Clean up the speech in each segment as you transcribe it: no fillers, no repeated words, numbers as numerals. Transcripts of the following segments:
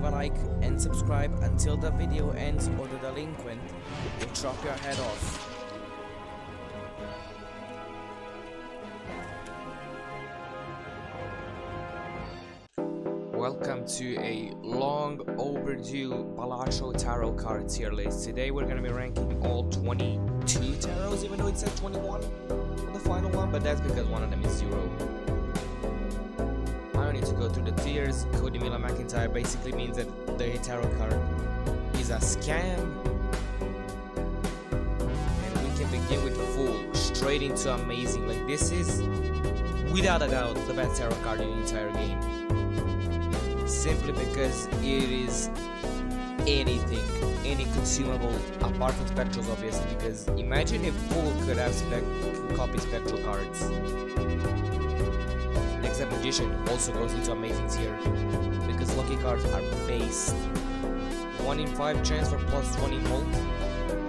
leave a like and subscribe until the video ends or the delinquent will chop your head off. Welcome to a long overdue Balatro tarot card tier list. Today we're gonna be ranking all 22 tarots, even though it said 21 on the final one, but that's because one of them is 0. I don't need to go through the tiers. Cody Miller McIntyre basically means that the tarot card is a scam. And we can begin with full, straight into amazing. Like, this is, without a doubt, the best tarot card in the entire game. Simply because it is anything, any consumable apart from spectrals, obviously, because imagine if full could have copy spectral cards. Next up, Magician also goes into amazing tier because lucky cards are based 1 in 5 chance for plus 20 volt.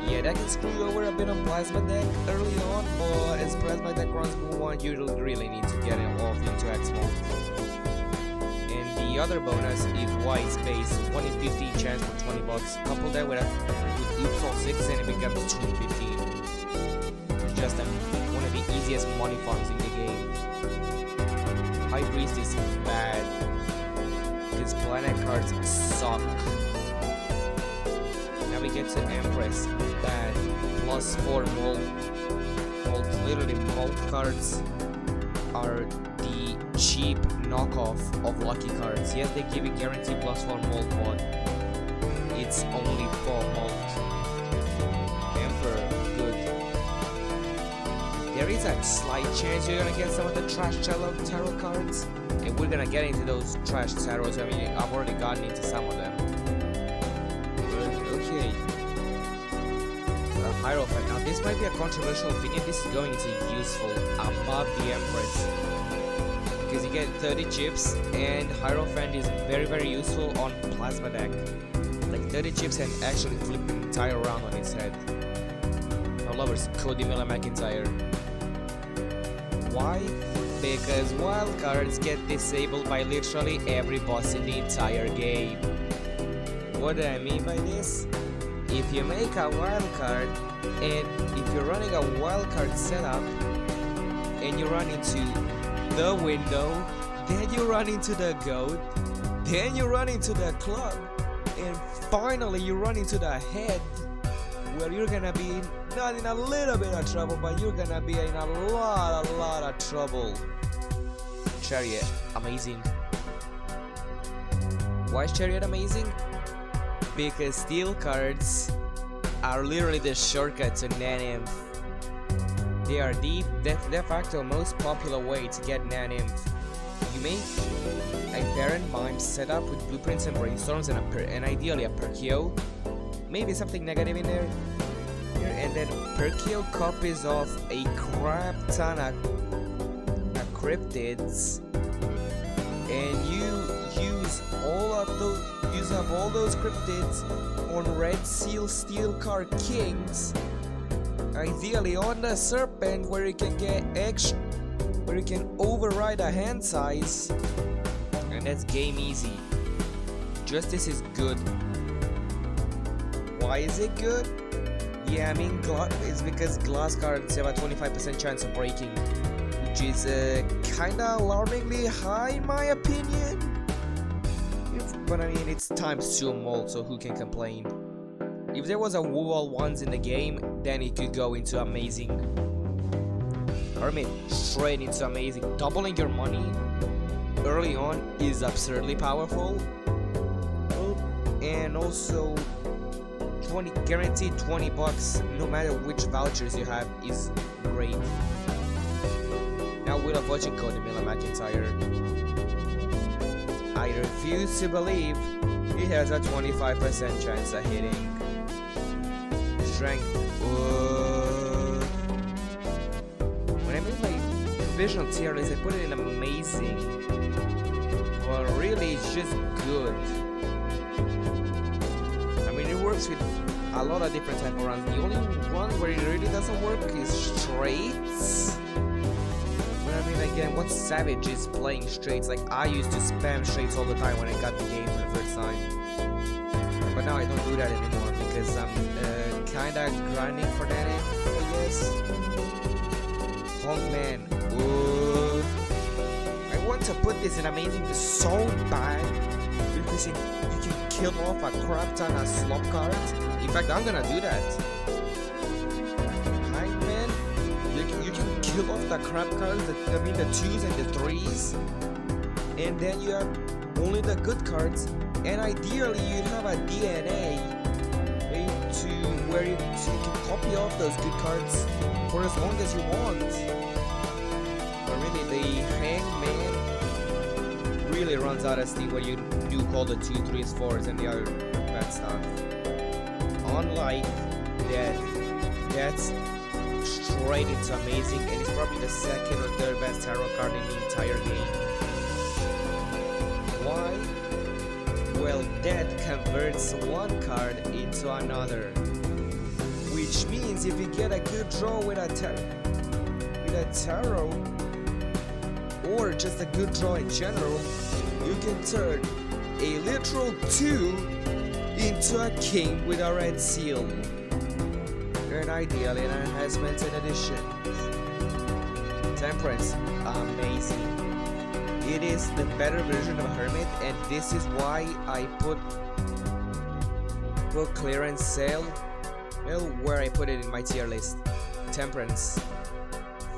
Yeah, that can screw you over a bit on Plasma deck early on, but as Plasma deck runs move 1, you really need to get it off into X mode. The other bonus is Wise Base, 1 in 15 chance for 20 bucks. Couple that with Upsol 6 and it becomes 2 in 15. Just one of the easiest money farms in the game. High Priest is bad because planet cards suck. Now we get to Empress, bad. Plus 4 molt. Literally molt cards are the cheap knockoff of lucky cards. Yes, they give you guaranteed plus 4 molt, but it's only 4 molt. Emperor, good. There is a slight chance you're gonna get some of the trash tarot cards, and we're gonna get into those trash tarots. I mean, I've already gotten into some of them. Okay. Hierophant. Now, this might be a controversial opinion. This is going to be useful above the Empress, because you get 30 chips, and Hierophant is very useful on Plasma deck. Like 30 chips and actually flip the entire round on its head. Our lovers, Cody Miller McIntyre. Why? Because wild cards get disabled by literally every boss in the entire game. What do I mean by this? If you make a wild card, and if you're running a wild card setup, and you run into the window, then you run into the goat, then you run into the club, and finally you run into the head, well, you're gonna be not in a little bit of trouble, but you're gonna be in a lot of trouble. Chariot, amazing. Why is Chariot amazing? Because steel cards are literally the shortcut to Nan-Inf. They are the de facto most popular way to get Nan-Inf. You make a parent mime setup with blueprints and brainstorms and ideally a Perkeo. Maybe something negative in there. And then Perkeo copies off a crap ton of cryptids, and you use up all those cryptids on Red Seal Steel Card Kings. Ideally on the Serpent, where you can get extra, where you can override a hand size, and that's game easy. Justice is good. Why is it good? Yeah, I mean, it's because glass cards have a 25% chance of breaking, which is kinda alarmingly high in my opinion. But I mean, it's times 2 molt, so who can complain? If there was a Wall ones in the game, then it could go into amazing. Hermit, straight into amazing. Doubling your money early on is absurdly powerful. And also, guaranteed 20 bucks, no matter which vouchers you have, is great. Now, Wheel of Fortune, Cody Miller McIntyre. I refuse to believe he has a 25% chance of hitting. Strength. When I made my provisional tier list, I put it in amazing. Well, really, it's just good. I mean, it works with a lot of different type of runs. The only one where it really doesn't work is straights. But I mean, again, what savage is playing straights? Like, I used to spam straights all the time when I got the game for the first time. but now I don't do that anymore because I'm kinda grinding for that end, I guess. Hawkman. Ooh. I want to put this in amazing so bad because you can kill off a crap ton of slop cards. In fact, I'm gonna do that. Hangman, you can kill off the crap cards, the 2s and the 3s, and then you have only the good cards. And ideally, you have a DNA where you can copy off those good cards for as long as you want. But really, the Hangman really runs out of steam when you do call the 2, 3s, 4s, and the other bad stuff. Unlike that, that's straight into amazing, and it's probably the second or third best tarot card in the entire game. Why? Well, that converts one card into another, which means if you get a good draw with a tarot, or just a good draw in general, you can turn a literal 2 into a king with a red seal, and ideally an enhancement in addition. Temperance, amazing. It is the better version of a hermit, and this is why I put clearance sale, well, where I put it in my tier list. Temperance,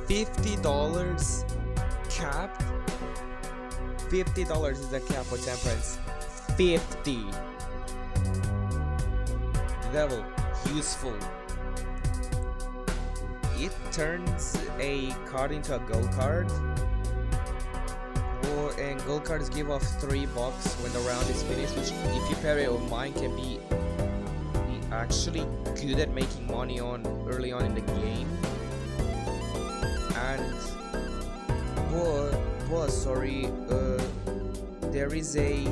$50 cap. $50 is the cap for Temperance. 50. Devil, useful. It turns a card into a gold card. And gold cards give off $3 when the round is finished, which if you pair it with mine can be actually good at making money on early on in the game. And there is a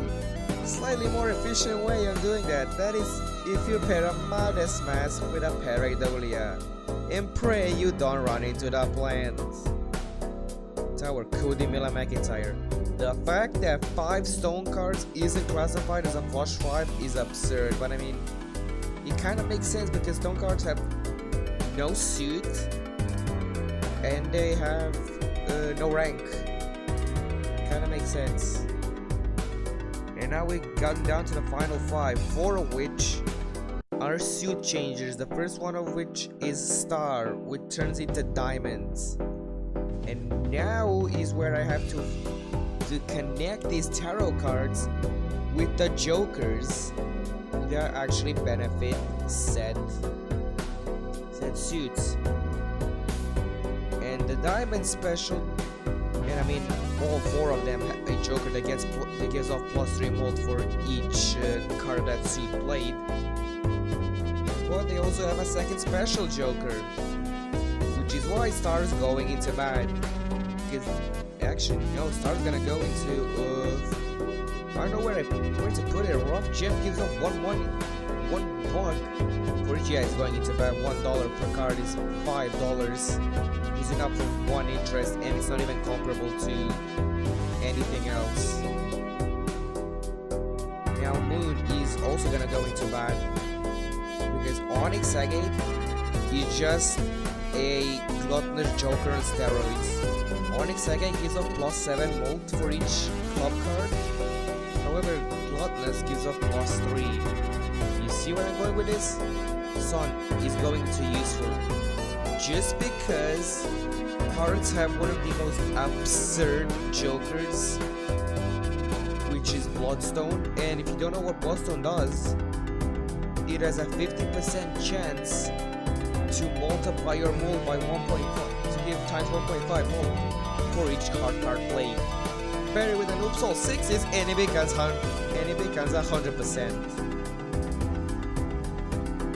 slightly more efficient way of doing that. That is if you pair a Modest Mask with a Pareidolia and pray you don't run into the plant. Tower, Cody Miller McIntyre. The fact that 5 stone cards isn't classified as a flush 5 is absurd, but I mean, it kind of makes sense because stone cards have no suit and they have no rank. Kind of makes sense. And now we've gotten down to the final 5, 4 of which are suit changers. The first one of which is Star, which turns into diamonds. And now is where I have to connect these tarot cards with the jokers that actually benefit said suits. And the diamond special, and I mean all 4 of them have a joker that gives off +3 mold for each card that suit played. But they also have a second special joker, which is why Star's going into bad. Because actually, no, Star's gonna go into I don't know where to put it. Rough Jeff gives up one buck for each. Yeah, it's going into bad. $1 per card is $5. Using up for 1 interest, and it's not even comparable to anything else. Now Moon is also gonna go into bad because Onyx Agate is just a gluttonous joker on steroids. Onyx Agate gives off +7 mold for each club card. However, Gluttonous gives off +3. You see where I'm going with this? Sun is going to useful. Just because cards have one of the most absurd jokers, which is Bloodstone. And if you don't know what Bloodstone does, it has a 50% chance to multiply your mold by 1.5, to give times 1.5 mold for each card played. Paired with an Upsal 6s, and it becomes 100%.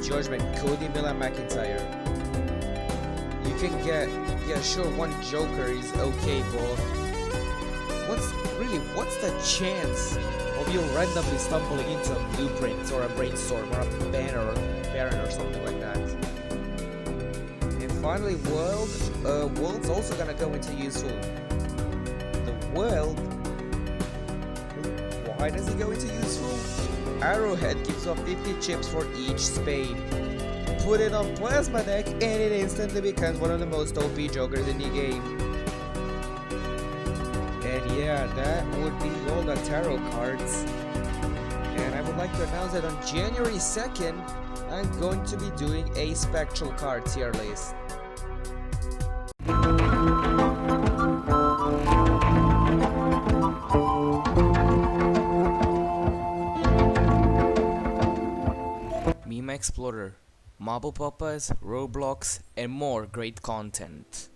Judgment, Cody Miller McIntyre. You can get, yeah, sure, 1 joker is okay, but what's the chance of you randomly stumbling into a blueprint or a brainstorm or a banner or Baron or something like that? And finally, World's also gonna go into useful. The World, why does he go into useful? Arrowhead gives off 50 chips for each spade. Put it on Plasma deck and it instantly becomes one of the most OP jokers in the game. And yeah, that would be all the tarot cards. And I would like to announce that on January 2nd, I'm going to be doing a spectral card tier list. Meme Explorer, Marble Poppers, Roblox, and more great content.